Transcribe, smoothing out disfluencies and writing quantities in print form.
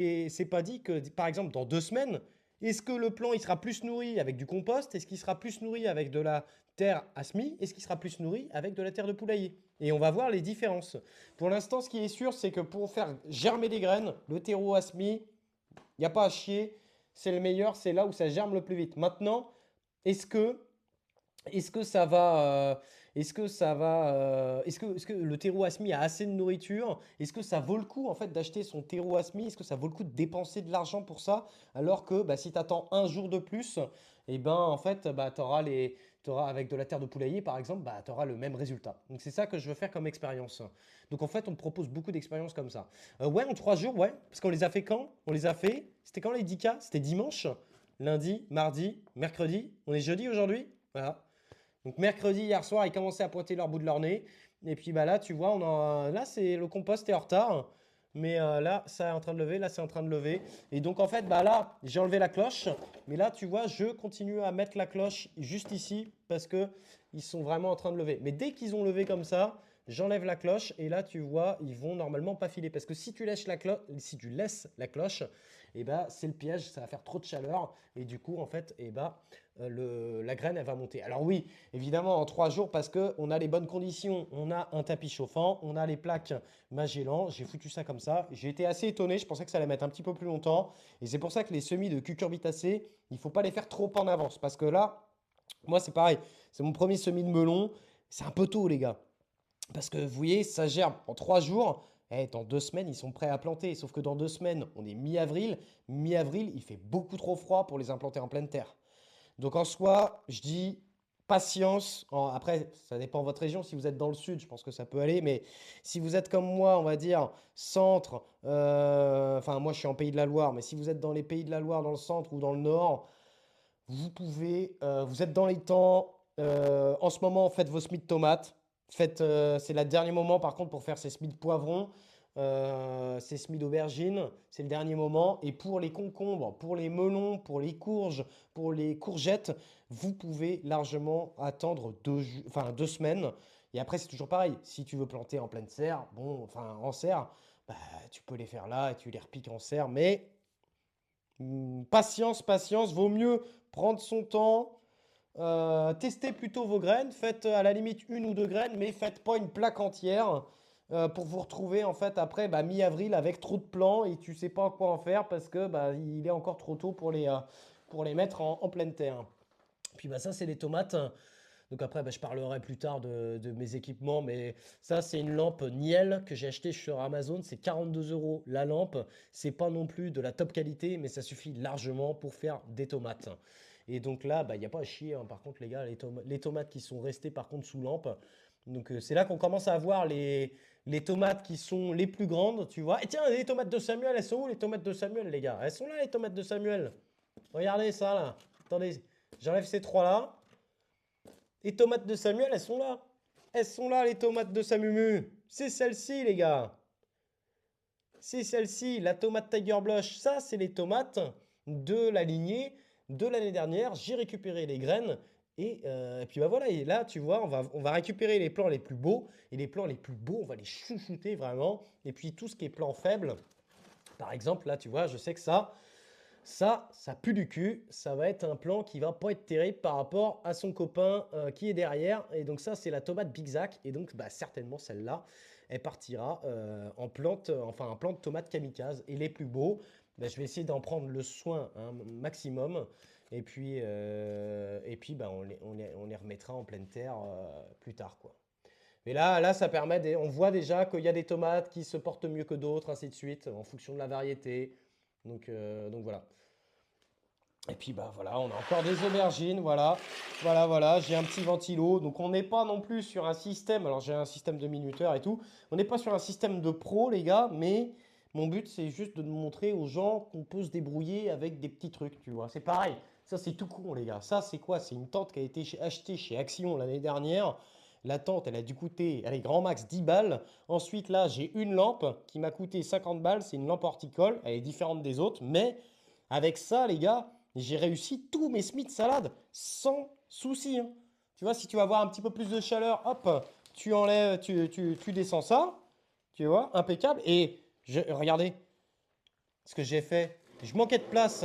Et c'est pas dit que, par exemple, dans 2 semaines, est-ce que le plant il sera plus nourri avec du compost? Est-ce qu'il sera plus nourri avec de la terre à semis? Est-ce qu'il sera plus nourri avec de la terre de poulailler? Et on va voir les différences. Pour l'instant, ce qui est sûr, c'est que pour faire germer des graines, le terreau à semis, il n'y a pas à chier. C'est le meilleur, c'est là où ça germe le plus vite. Maintenant, est-ce que est-ce que ça va, est-ce que le terreau Asmi a assez de nourriture? Est-ce que ça vaut le coup en fait d'acheter son terreau Asmi? Est-ce que ça vaut le coup de dépenser de l'argent pour ça? Alors que bah, si tu attends un jour de plus, et ben en fait bah, t'auras avec de la terre de poulailler par exemple, bah, tu auras le même résultat. Donc c'est ça que je veux faire comme expérience. Donc en fait on me propose beaucoup d'expériences comme ça. Ouais, en 3 jours, ouais, parce qu'on les a fait quand? On les a fait, c'était quand les 10K? C'était dimanche, lundi, mardi, mercredi. On est jeudi aujourd'hui? Voilà. Donc mercredi, hier soir, ils commençaient à pointer leur bout de leur nez. Et puis bah là, tu vois, là, c'est le compost est en retard. Mais là, ça est en train de lever, là, c'est en train de lever. Et donc en fait, bah là, j'ai enlevé la cloche. Mais là, tu vois, je continue à mettre la cloche juste ici parce que ils sont vraiment en train de lever. Mais dès qu'ils ont levé comme ça, j'enlève la cloche et là, tu vois, ils vont normalement pas filer. Parce que si tu laisses la cloche, si tu laisses la cloche, et bah, c'est le piège, ça va faire trop de chaleur. Et du coup, en fait, et bah, la graine, elle va monter. Alors oui, évidemment, en 3 jours, parce qu'on a les bonnes conditions, on a un tapis chauffant, on a les plaques Magellan, j'ai foutu ça comme ça. J'ai été assez étonné, je pensais que ça allait mettre un petit peu plus longtemps. Et c'est pour ça que les semis de cucurbitacées, il ne faut pas les faire trop en avance. Parce que là, moi c'est pareil, c'est mon premier semis de melon, c'est un peu tôt les gars. Parce que vous voyez, ça germe en 3 jours. Dans 2 semaines, ils sont prêts à planter. Sauf que dans 2 semaines, on est mi-avril. Mi-avril, il fait beaucoup trop froid pour les implanter en pleine terre. Donc en soi, je dis patience. Après, ça dépend de votre région. Si vous êtes dans le sud, je pense que ça peut aller. Mais si vous êtes comme moi, on va dire centre, enfin moi je suis en Pays de la Loire, mais si vous êtes dans les Pays de la Loire, dans le centre ou dans le nord, vous êtes dans les temps. En ce moment, faites vos semis de tomates. C'est le dernier moment par contre pour faire ces semis de poivrons, ces semis d'aubergines. C'est le dernier moment. Et pour les concombres, pour les melons, pour les courges, pour les courgettes, vous pouvez largement attendre enfin, 2 semaines. Et après, c'est toujours pareil. Si tu veux planter en pleine serre, bon, enfin en serre, bah, tu peux les faire là et tu les repiques en serre. Mais patience, patience, vaut mieux prendre son temps, testez plutôt vos graines, faites à la limite une ou deux graines, mais faites pas une plaque entière pour vous retrouver en fait après bah, mi-avril avec trop de plants et tu sais pas quoi en faire parce que bah, il est encore trop tôt pour les mettre en pleine terre. Puis bah ça c'est les tomates. Donc après bah, je parlerai plus tard de mes équipements, mais ça c'est une lampe Niel que j'ai acheté sur Amazon, c'est 42 euros la lampe. C'est pas non plus de la top qualité, mais ça suffit largement pour faire des tomates. Et donc là, bah, il n'y a pas à chier, hein. Par contre, les gars, les tomates qui sont restées par contre sous lampe. Donc c'est là qu'on commence à avoir les tomates qui sont les plus grandes, tu vois. Et tiens, les tomates de Samuel, elles sont où les tomates de Samuel, les gars? Elles sont là, les tomates de Samuel. Regardez ça, là. Attendez, j'enlève ces trois-là. Les tomates de Samuel, elles sont là. Elles sont là, les tomates de Samumu. C'est celle-ci, les gars. C'est celle-ci, la tomate Tiger Blush. Ça, c'est les tomates de la lignée de l'année dernière. J'ai récupéré les graines. Et puis bah voilà, et là, tu vois, on va récupérer les plants les plus beaux. Et les plants les plus beaux, on va les chouchouter vraiment. Et puis tout ce qui est plan faible, par exemple, là, tu vois, je sais que ça pue du cul. Ça va être un plan qui va pas être terrible par rapport à son copain qui est derrière. Et donc ça, c'est la tomate Big Zac. Et donc bah, certainement celle-là, elle partira en plante, enfin un plant de tomate kamikaze. Et les plus beaux, bah, je vais essayer d'en prendre le soin un maximum. Et puis bah, on les remettra en pleine terre plus tard, quoi. Mais là, ça permet, on voit déjà qu'il y a des tomates qui se portent mieux que d'autres, ainsi de suite, en fonction de la variété. Donc voilà. Et puis bah voilà, on a encore des aubergines, voilà. Voilà, voilà, j'ai un petit ventilo. Donc on n'est pas non plus sur un système, alors j'ai un système de minuteur et tout. On n'est pas sur un système de pro, les gars, mais mon but c'est juste de montrer aux gens qu'on peut se débrouiller avec des petits trucs, tu vois. C'est pareil, ça c'est tout con, les gars. Ça c'est quoi? C'est une tente qui a été achetée chez Action l'année dernière. La tente, elle a dû coûter, allez, grand max 10 balles. Ensuite, là, j'ai une lampe qui m'a coûté 50 balles. C'est une lampe horticole. Elle est différente des autres. Mais avec ça, les gars, j'ai réussi tous mes semis de salade sans souci, hein. Tu vois, si tu vas avoir un petit peu plus de chaleur, hop, tu enlèves, tu descends ça. Tu vois, impeccable. Et regardez, Ce que j'ai fait, je manquais de place.